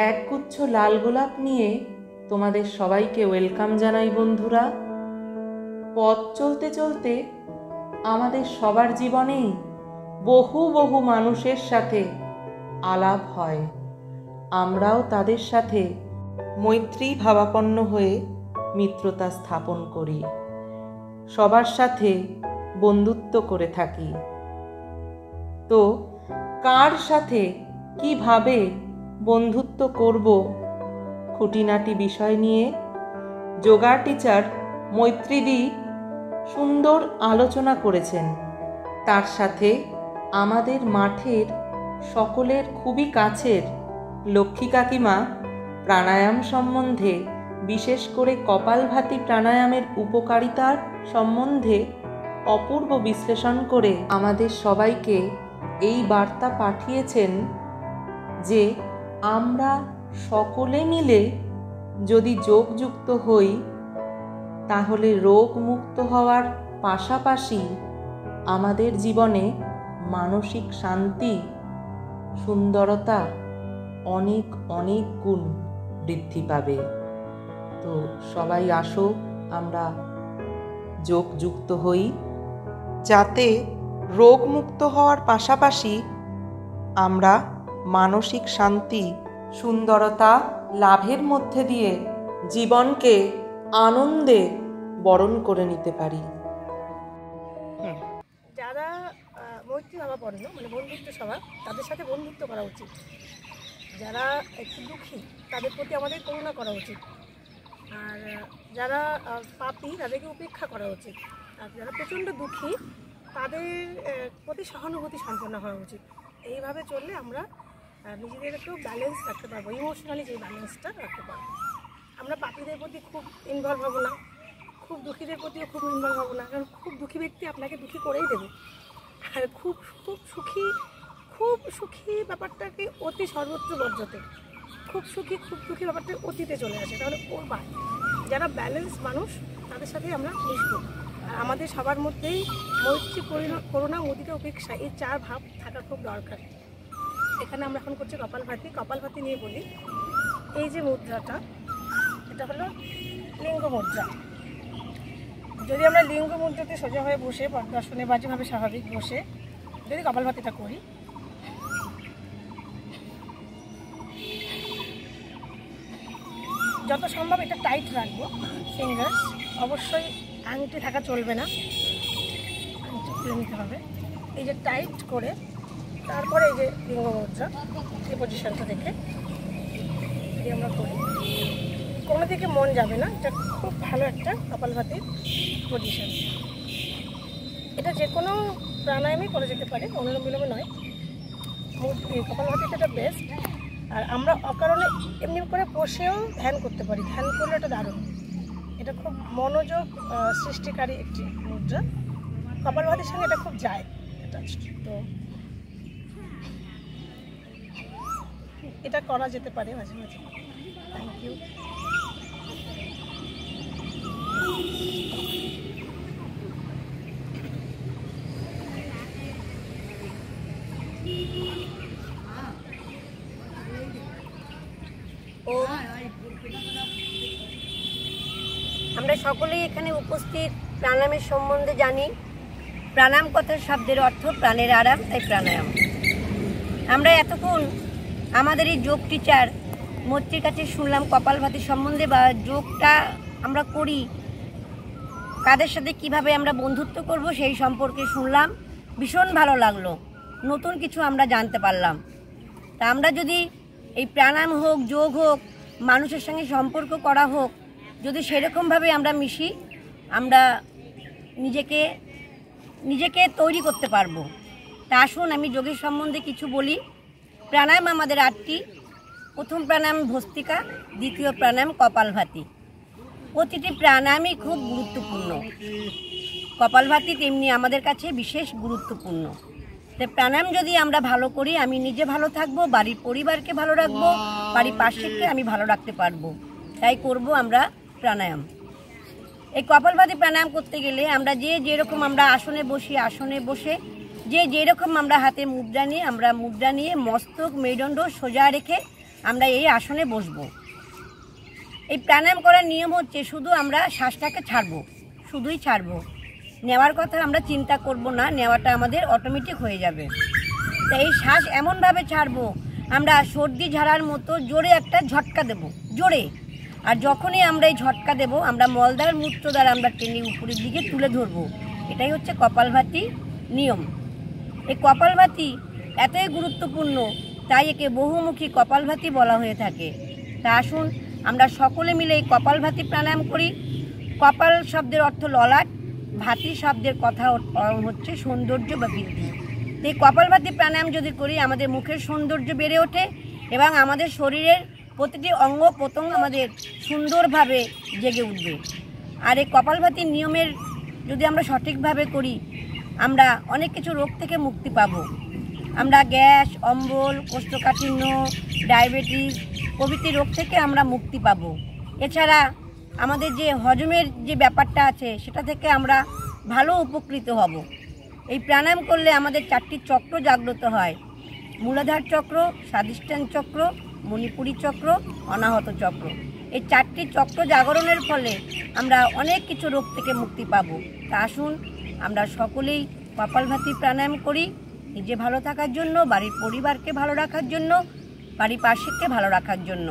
একগুচ্ছ লাল গোলাপ নিয়ে তোমাদের সবাইকে ওয়েলকাম জানাই বন্ধুরা। পথ চলতে চলতে আমাদের সবার জীবনেই বহু বহু মানুষের সাথে আলাপ হয়। আমরাও তাদের সাথে মৈত্রী ভাবাপন্ন হয়ে মিত্রতা স্থাপন করি, সবার সাথে বন্ধুত্ব করে থাকি। তো কার সাথে কিভাবে বন্ধুত্ব করব, খুঁটিনাটি বিষয় নিয়ে যোগা টিচার মৈত্রীদি সুন্দর আলোচনা করেছেন। তার সাথে আমাদের মাঠের সকলের খুবই কাছের লক্ষ্মী কাকিমা প্রাণায়াম সম্বন্ধে, বিশেষ করে কপালভাতি প্রাণায়ামের উপকারিতার সম্বন্ধে অপূর্ব বিশ্লেষণ করে আমাদের সবাইকে এই বার্তা পাঠিয়েছেন যে আমরা সকলে মিলে যদি যোগযুক্ত হই তাহলে রোগ মুক্ত হওয়ার পাশাপাশি আমাদের জীবনে মানসিক শান্তি, সুন্দরতা অনেক অনেক গুণ বৃদ্ধি পাবে। তো সবাই আসো আমরা যোগযুক্ত হই, যাতে রোগ মুক্ত হওয়ার পাশাপাশি আমরা মানসিক শান্তি, সুন্দরতা লাভের মধ্যে দিয়ে জীবনকে আনন্দে বরণ করে নিতে পারি। যারা মৈত্রী ভাবাপন্ন মানে বন্ধুত্ব স্বভাব, তাদের সাথে বন্ধুত্ব করা উচিত। যারা একটু দুঃখী তাদের প্রতি আমাদের করুণা করা উচিত, আর যারা পাপী তাদেরকে উপেক্ষা করা উচিত, আর যারা প্রচণ্ড দুঃখী তাদের প্রতি সহানুভূতি সম্পন্ন হওয়া উচিত। এইভাবে চললে আমরা নিজেদের একটু ব্যালেন্স রাখতে পারবো, ইমোশনালি যে ব্যালেন্সটা রাখতে পারবো। আমরা পাপীদের প্রতি খুব ইনভলভ হব না, খুব দুঃখীদের প্রতিও খুব ইনভলভ হব না, কারণ খুব দুঃখী ব্যক্তি আপনাকে দুঃখী করেই দেবে। আর খুব সুখী ব্যাপারটাকে অতি সর্বত্র বর্জতে, খুব দুঃখী ব্যাপারটা অতীতে চলে আসে। তাহলে ওর বাদ যারা ব্যালেন্স মানুষ তাদের সাথে আমরা মিশবো। আর আমাদের সবার মধ্যেই মৈত্রী, করুণা, মুদিতা, উপেক্ষা এই চার ভাব থাকা খুব দরকার। এখানে আমরা এখন করছি কপালভাতি নিয়ে বলি। এই যে মুদ্রাটা, এটা হলো লিঙ্গ মুদ্রা। যদি আমরা লিঙ্গ মুদ্রাতে সোজা হয়ে বসে পদ্মাসনে বা যেভাবে স্বাভাবিক বসে যদি কপালভাতিটা করি, যত সম্ভব এটা টাইট রাখবো ফিঙ্গার্স, অবশ্যই আংটি থাকা চলবে না, আংটি খুলে নিতে হবে। এই যে টাইট করে তারপরে এই যে লিঙ্গ মুদ্রা এই পজিশনটা দেখে যদি আমরা করি, কোনো দিকে মন যাবে না। এটা খুব ভালো একটা কপালভাতির পজিশন। এটা যে কোনো প্রাণায়ামই করে যেতে পারে, অনুলোম বিলোমে নয়। কপালভাতিটা এটা বেস্ট। আর আমরা অকারণে এমনি করে বসেও ধ্যান করতে পারি, ধ্যান করলে এটা দারুণ। এটা খুব মনোযোগ সৃষ্টিকারী একটি মুদ্রা, কপালভাতির সঙ্গে এটা খুব যায় অ্যাটাচড। তো এটা করা যেতে পারে মাঝে মাঝে। Thank you. আমরা সকলেই এখানে উপস্থিত প্রাণায়ামের সম্বন্ধে জানি। প্রাণায়াম কথার শব্দের অর্থ প্রাণের আরাম, তাই প্রাণায়াম। আমরা এতক্ষণ আমাদের এই যোগ টিচার মৈত্রীর কাছে শুনলাম কপালভাতি সম্বন্ধে, বা যোগটা আমরা করি কাদের সাথে কিভাবে আমরা বন্ধুত্ব করব সেই সম্পর্কে শুনলাম। ভীষণ ভালো লাগলো, নতুন কিছু আমরা জানতে পারলাম। তা আমরা যদি এই প্রাণায়াম হোক, যোগ হোক, মানুষের সঙ্গে সম্পর্ক করা হোক, যদি সেরকমভাবে আমরা মিশি, আমরা নিজেকে তৈরি করতে পারবো। তা আসুন আমি যোগের সম্বন্ধে কিছু বলি। প্রাণায়াম আমাদের 8টি। প্রথম প্রাণায়াম ভস্ত্রিকা, দ্বিতীয় প্রাণায়াম কপালভাতি। প্রতিটি প্রাণায়ামই খুব গুরুত্বপূর্ণ। কপালভাতি তেমনি আমাদের কাছে বিশেষ গুরুত্বপূর্ণ। তাই প্রাণায়াম যদি আমরা ভালো করি, আমি নিজে ভালো থাকবো, বাড়ির পরিবারকে ভালো রাখবো, বাড়ির পাশেকে আমি ভালো রাখতে পারবো। তাই করব আমরা প্রাণায়াম। এই কপালভাতি প্রাণায়াম করতে গেলে আমরা যেরকম আমরা আসনে বসি, আসনে বসে যেরকম আমরা হাতে মুদ্রা নিয়ে মস্তক মেরুদণ্ড সোজা রেখে আমরা এই আসনে বসবো। এই প্রাণায়াম করার নিয়ম হচ্ছে শুধু আমরা শ্বাসটাকে ছাড়বো, শুধুই ছাড়বো। নেওয়ার কথা আমরা চিন্তা করব না, নেওয়াটা আমাদের অটোমেটিক হয়ে যাবে। তাই এই শ্বাস এমনভাবে ছাড়বো আমরা সর্দি ঝাড়ার মতো জোরে একটা ঝটকা দেব, জোরে। আর যখনই আমরা এই ঝটকা দেব আমরা মলদার মূত্রদ্বার আমরা টেনে উপরের দিকে তুলে ধরবো। এটাই হচ্ছে কপালভাতি নিয়ম। এই কপালভাতি এতই গুরুত্বপূর্ণ, তাই একে বহুমুখী কপালভাতি বলা হয়ে থাকে। তা আসুন আমরা সকলে মিলে এই কপালভাতি প্রাণায়াম করি। কপাল শব্দের অর্থ ললাট, ভাতি শব্দের কথা হচ্ছে সৌন্দর্য বা বৃদ্ধি। এই কপালভাতি প্রাণায়াম যদি করি আমাদের মুখের সৌন্দর্য বেড়ে ওঠে এবং আমাদের শরীরের প্রতিটি অঙ্গ প্রত্যঙ্গ আমাদের সুন্দরভাবে জেগে উঠবে। আর এই কপালভাতির নিয়মের যদি আমরা সঠিকভাবে করি আমরা অনেক কিছু রোগ থেকে মুক্তি পাব। আমরা গ্যাস, অম্বল, কোষ্ঠকাঠিন্য, ডায়াবেটিস প্রভৃতি রোগ থেকে আমরা মুক্তি পাব। এছাড়া আমাদের যে হজমের যে ব্যাপারটা আছে সেটা থেকে আমরা ভালো উপকৃত হব। এই প্রাণায়াম করলে আমাদের 4টি চক্র জাগ্রত হয়: মূলাধার চক্র, স্বাধিষ্ঠান চক্র, মণিপুরী চক্র, অনাহত চক্র। এই 4টি চক্র জাগরণের ফলে আমরা অনেক কিছু রোগ থেকে মুক্তি পাব। তা আসুন আমরা সকলেই কপালভাতি প্রাণায়াম করি, নিজে ভালো থাকার জন্য, বাড়ির পরিবারকে ভালো রাখার জন্য, বাড়ির পার্শ্বিককে ভালো রাখার জন্য।